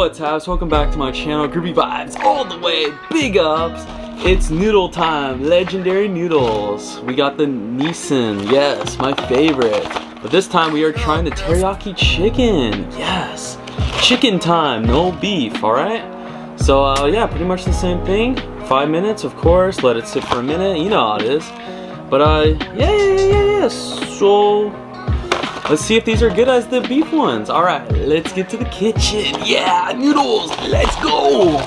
what's up? Welcome back to my channel. Groovy vibes all the way, big ups. It's noodle time, legendary noodles. We got the Nissin, yes, my favorite. But this time we are trying the teriyaki chicken. Yes, chicken time, no beef, all right? So yeah, pretty much the same thing. 5 minutes, of course, let it sit for a minute, you know how it is. But yeah. So let's see if these are good as the beef ones. All right, let's get to the kitchen. Yeah, noodles, let's go.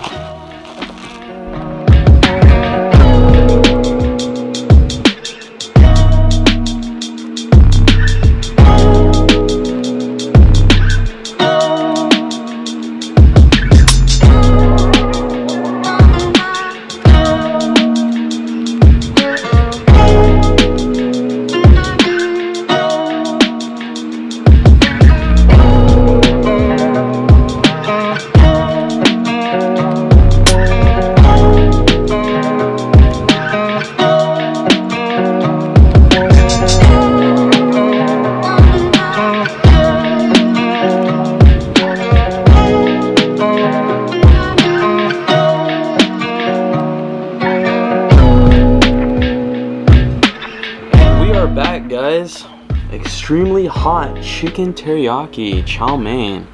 Back, guys. Extremely hot chicken teriyaki chow mein.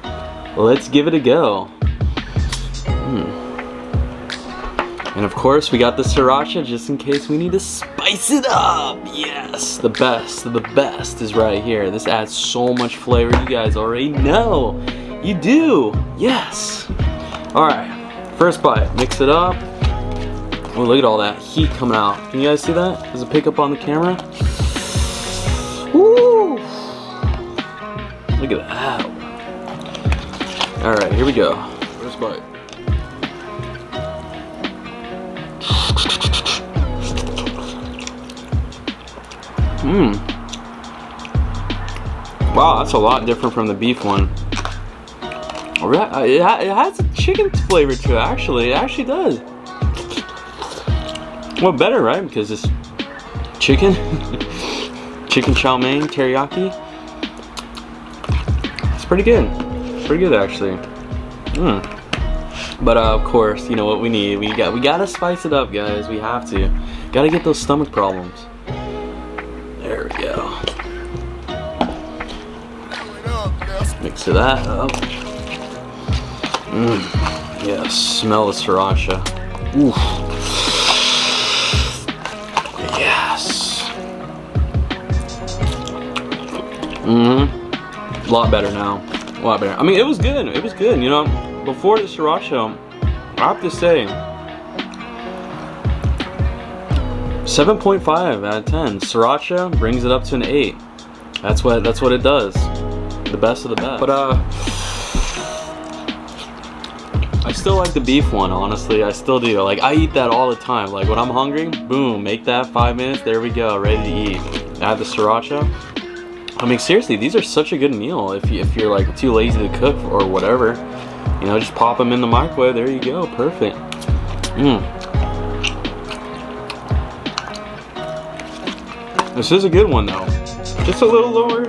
Let's give it a go. And of course we got the sriracha just in case we need to spice it up. Yes, the best of the best is right here. This adds so much flavor. You guys already know. You do. Yes. Alright, first bite. Mix it up. Oh, look at all that heat coming out. Can you guys see that? Does it pick up on the camera? Woo! Look at that. Alright, here we go. First bite. Wow, that's a lot different from the beef one. It has a chicken flavor to it, actually. It actually does. Well, better, right? Because it's chicken. Chicken chow mein, teriyaki. It's pretty good. Pretty good, actually. But of course, you know what we need. We gotta spice it up, guys. We have to. Gotta get those stomach problems. There we go. Mix that up. Yeah, smell the sriracha. Oof. A lot better now. A lot better. I mean, it was good. It was good. You know, before the sriracha, I have to say, 7.5 out of 10. Sriracha brings it up to an 8. That's what it does. The best of the best. But I still like the beef one. Honestly, I still do. Like, I eat that all the time. Like when I'm hungry, boom, make that 5 minutes. There we go, ready to eat. Add the sriracha. I mean, seriously, these are such a good meal if you're like too lazy to cook or whatever. You know, just pop them in the microwave. There you go, perfect. This is a good one though. Just a little lower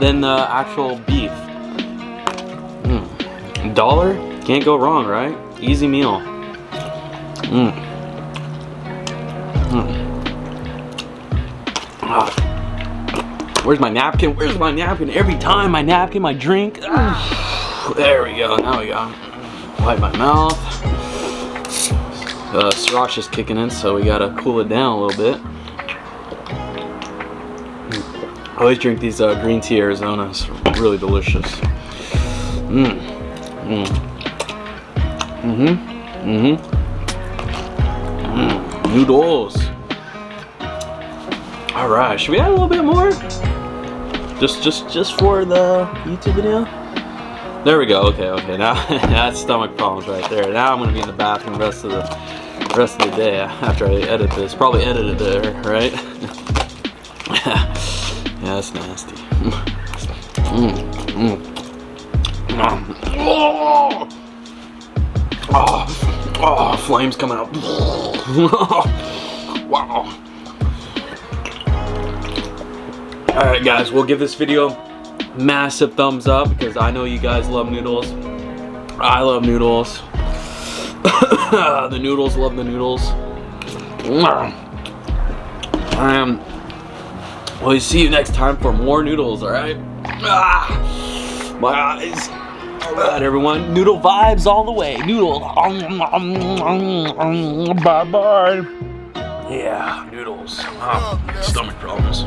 than the actual beef. $1, can't go wrong, right? Easy meal. Where's my napkin? Where's my napkin? Every time my napkin, my drink. There we go. Now we go. Wipe my mouth. Sriracha's kicking in, so we gotta cool it down a little bit. I always drink these green tea Arizona. It's really delicious. Noodles. All right. Should we add a little bit more? Just for the YouTube video. There we go. Okay. Now that's stomach problems right there. Now I'm gonna be in the bathroom the rest of the day after I edit this. Probably edit it there, right? Yeah, that's nasty. Oh, flames coming out. Wow. Alright guys, we'll give this video massive thumbs up because I know you guys love noodles. I love noodles. The noodles love the noodles. We'll see you next time for more noodles, alright? My eyes. Alright, everyone. Noodle vibes all the way. Noodle. Bye-bye. Yeah, noodles. Stomach problems.